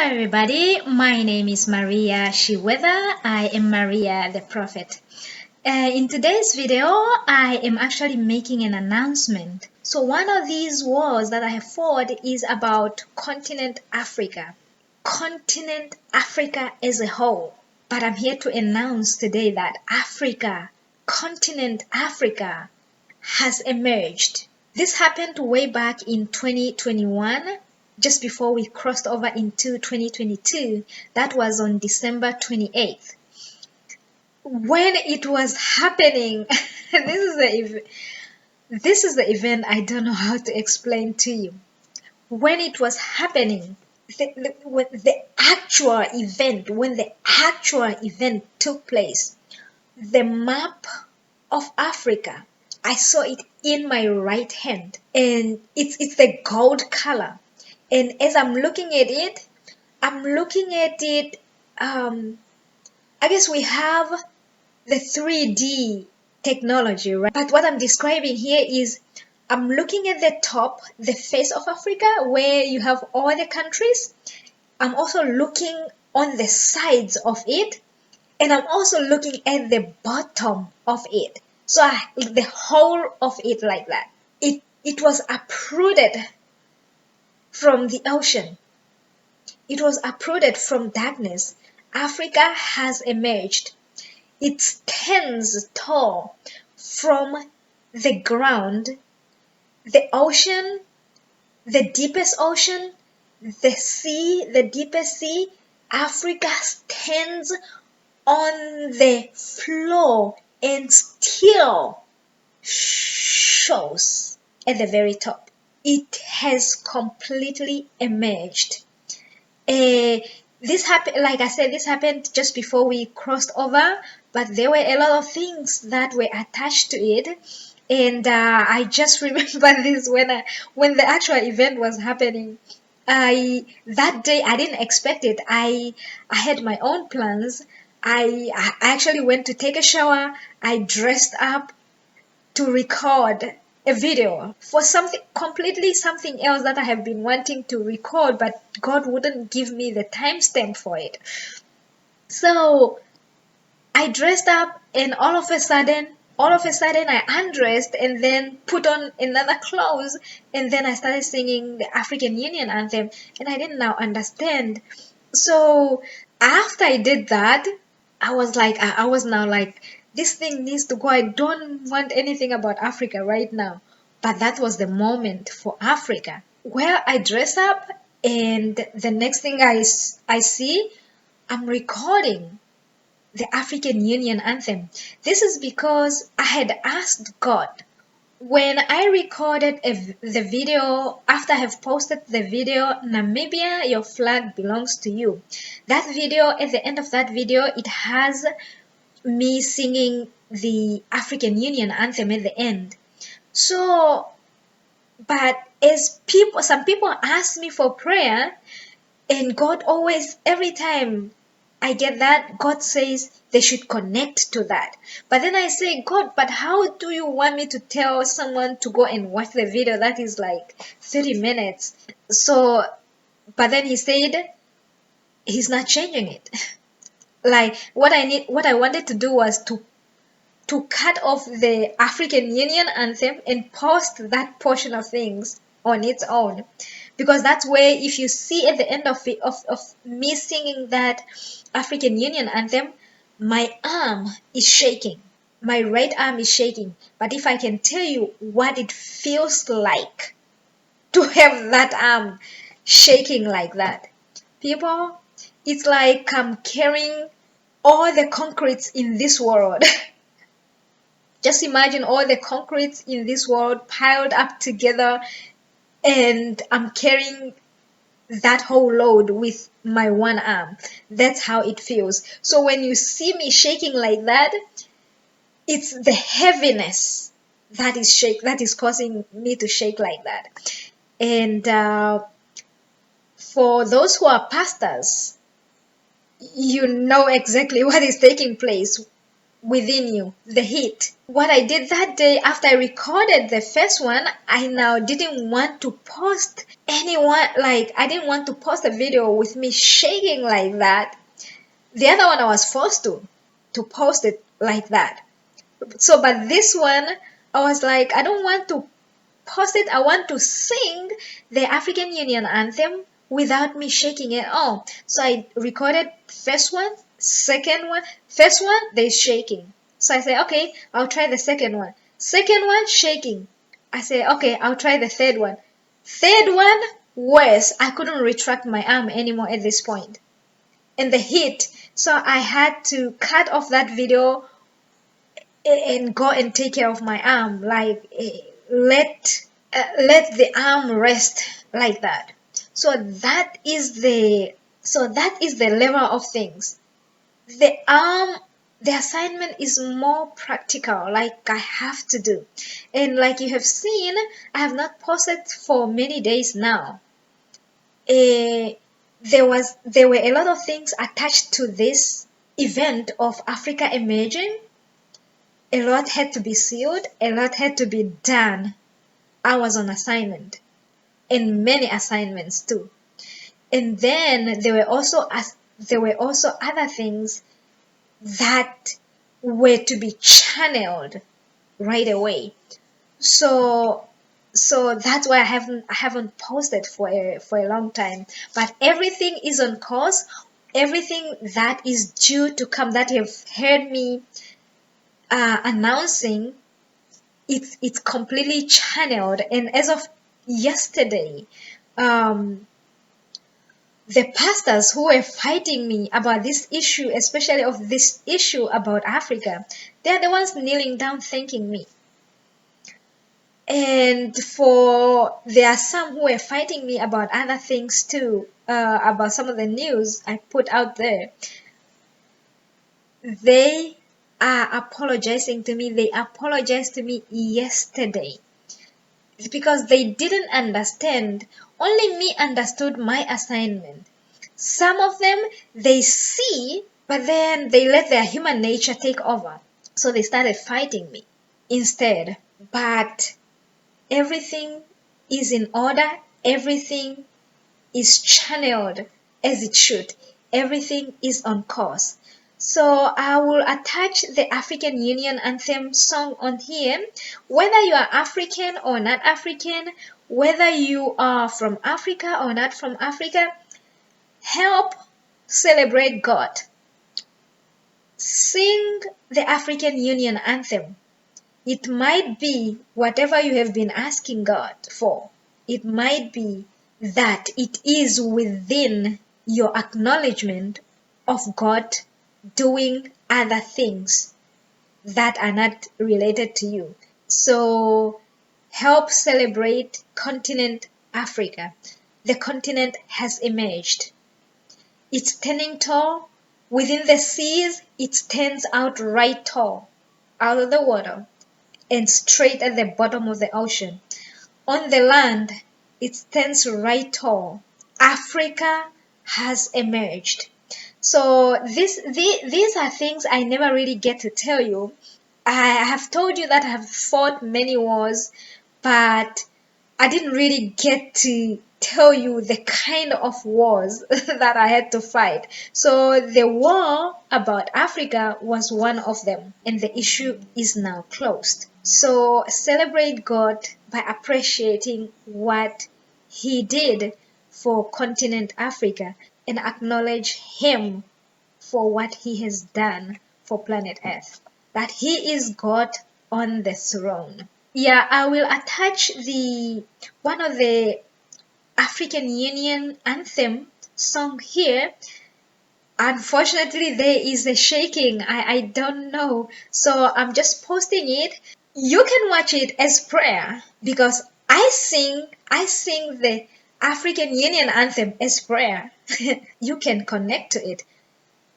everybody, my name is Maria Shiweda. I am Maria the Prophet. In today's video, I am actually making an announcement. So one of these words that I have forward is about continent Africa. Continent Africa as a whole. But I'm here to announce today that Africa, continent Africa, has emerged. This happened way back in 2021. Just before we crossed over into 2022, that was on December 28th. When it was happening, this is the event I don't know how to explain to you. When it was happening, when the actual event took place, the map of Africa, I saw it in my right hand, and it's the gold color. And as I'm looking at it, I guess we have the 3D technology, right? But what I'm describing here is I'm looking at the top, the face of Africa, where you have all the countries. I'm also looking on the sides of it, and I'm also looking at the bottom of it. So the whole of it like that. It was uprooted from the ocean. It was uprooted from darkness. Africa has emerged. It stands tall from the ground, the ocean, the deepest ocean, the sea, the deepest sea. Africa stands on the floor and still shows at the very top. It has completely emerged. This happened, like I said, this happened just before we crossed over, but there were a lot of things that were attached to it. And I just remember this when the actual event was happening. That day I didn't expect it. I had my own plans. I actually went to take a shower. I dressed up to record a video for completely something else that I have been wanting to record, but God wouldn't give me the timestamp for it. So I dressed up, and all of a sudden I undressed and then put on another clothes, and then I started singing the African Union Anthem, and I didn't now understand. So after I did that, I was now like, this thing needs to go. I don't want anything about Africa right now. But that was the moment for Africa. Well, I dress up, and the next thing I see, I'm recording the African Union Anthem. This is because I had asked God, when I recorded the video, after I have posted the video, Namibia, your flag belongs to you. That video, at the end of that video, it has me singing the African Union Anthem at the end. So, but some people ask me for prayer, and God always, every time I get that, God says they should connect to that. But then I say, God, but how do you want me to tell someone to go and watch the video that is like 30 minutes? So, but then he said he's not changing it. Like what I wanted to do was to cut off the African Union Anthem and post that portion of things on its own, because that's where, if you see at the end of me singing that African Union Anthem, my arm is shaking, my right arm is shaking. But if I can tell you what it feels like to have that arm shaking like that, people, it's like I'm carrying all the concretes in this world. Just imagine all the concretes in this world piled up together, and I'm carrying that whole load with my one arm. That's how it feels. So when you see me shaking like that, it's the heaviness that is causing me to shake like that. And for those who are pastors, you know exactly what is taking place. within you, the heat. What I did that day after I recorded the first one, I now didn't want to post anyone, like I didn't want to post a video with me shaking like that. The other one I was forced to post it like that. So, but this one, I was like, I don't want to post it. I want to sing the African Union anthem without me shaking at all. So I recorded first one, second one. First one, there's shaking. So I say, okay, I'll try the second one. Second one, shaking. I say, okay, I'll try the third one. Third one, worse. I couldn't retract my arm anymore at this point. And the heat. So I had to cut off that video and go and take care of my arm, like let the arm rest like that. So that is the level of things. The assignment is more practical, like I have to do. And like you have seen, I have not posted for many days now. There were a lot of things attached to this event of Africa emerging. A lot had to be sealed, a lot had to be done. I was on assignment, and many assignments too. And then there were also other things that were to be channeled right away. So that's why I haven't posted for a long time. But everything is on course. Everything that is due to come, that you've heard me announcing, it's completely channeled. And as of yesterday, the pastors who were fighting me about this issue, especially of this issue about Africa, they're the ones kneeling down thanking me. And there are some who were fighting me about other things too, about some of the news I put out there. They are apologizing to me. They apologized to me yesterday. It's because they didn't understand. Only me understood my assignment. Some of them, they see, but then they let their human nature take over. So they started fighting me instead. But everything is in order. Everything is channeled as it should. Everything is on course. So I will attach the African Union Anthem song on here. Whether you are African or not African, whether you are from Africa or not from Africa, help celebrate God. Sing the African Union Anthem. It might be whatever you have been asking God for. It might be that it is within your acknowledgement of God doing other things that are not related to you. So help celebrate continent Africa. The continent has emerged. It's standing tall. Within the seas, it stands out right tall, out of the water, and straight at the bottom of the ocean. On the land, it stands right tall. Africa has emerged. So these are things I never really get to tell you. I have told you that I have fought many wars, but I didn't really get to tell you the kind of wars that I had to fight. So the war about Africa was one of them, and the issue is now closed. So celebrate God by appreciating what He did for continent Africa and acknowledge Him for what He has done for planet Earth. That He is God on the throne. Yeah, I will attach one of the African Union Anthem song here. Unfortunately, there is a shaking. I don't know. So I'm just posting it. You can watch it as prayer because I sing the African Union Anthem as prayer. You can connect to it.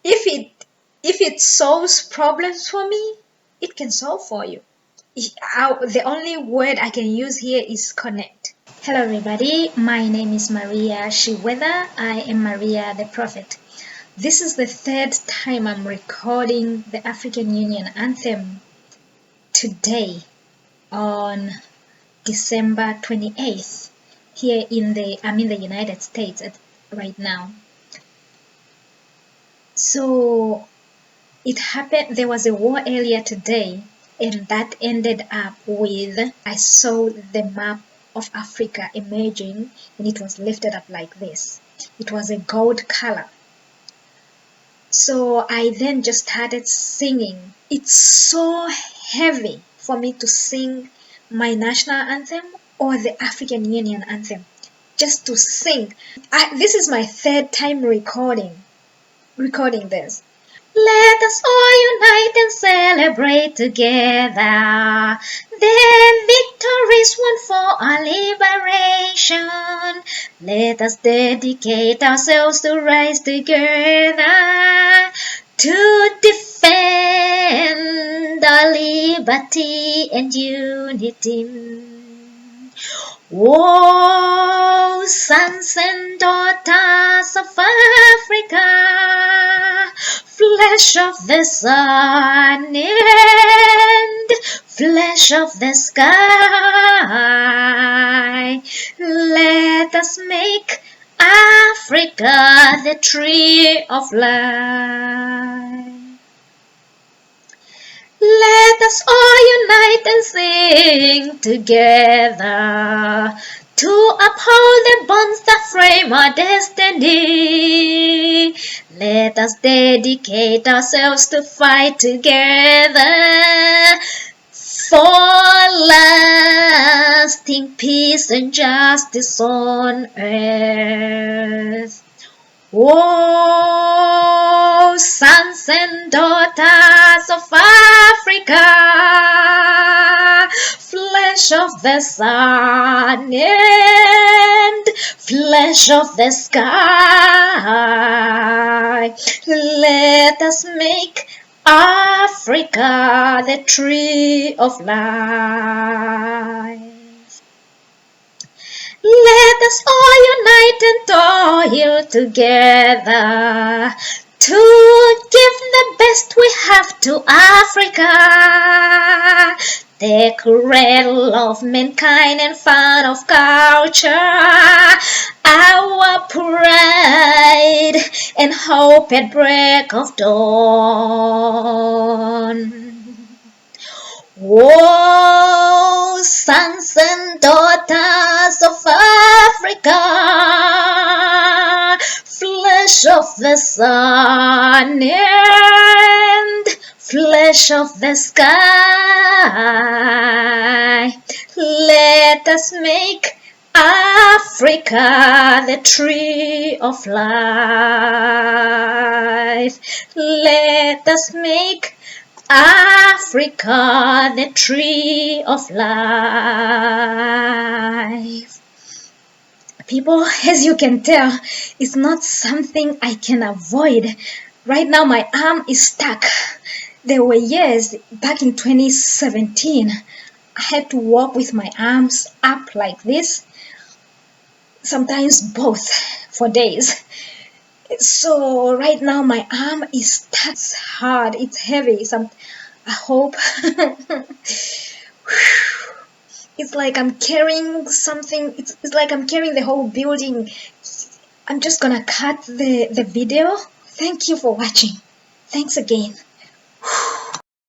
If it solves problems for me, it can solve for you. The only word I can use here is connect. Hello everybody, my name is Maria Shiweda. I am Maria the Prophet. This is the third time I'm recording the African Union Anthem today on December 28th. I'm in the United States right now. So it happened, there was a war earlier today, and that ended up with, I saw the map of Africa emerging, and it was lifted up like this. It was a gold color. So I then just started singing. It's so heavy for me to sing my national anthem or the African Union anthem. Just to sing. This is my third time recording this. Let us all unite and celebrate together the victories won for our liberation. Let us dedicate ourselves to rise together to defend our liberty and unity. Oh, sons and daughters of Africa, flesh of the sun and flesh of the sky, let us make Africa the tree of life. Let us all unite and sing together to uphold the bonds that frame our destiny. Let us dedicate ourselves to fight together for lasting peace and justice on earth. Oh, sons and daughters of Africa, flesh of the sun and flesh of the sky, let us make Africa the tree of life. Let us all unite and toil together to give the best we have to Africa, the cradle of mankind and fount of culture, our pride and hope at break of dawn. Oh, sons and daughters of Africa, flesh of the sun and flesh of the sky, let us make Africa the tree of life. Let us make Africa, the tree of life. People, as you can tell, it's not something I can avoid. Right now, my arm is stuck. There were years back in 2017, I had to walk with my arms up like this, sometimes both, for days. So right now my arm is stuck. It's hard, it's heavy. I hope it's like I'm carrying something. It's like I'm carrying the whole building. I'm just gonna cut the video. Thank you for watching. Thanks again.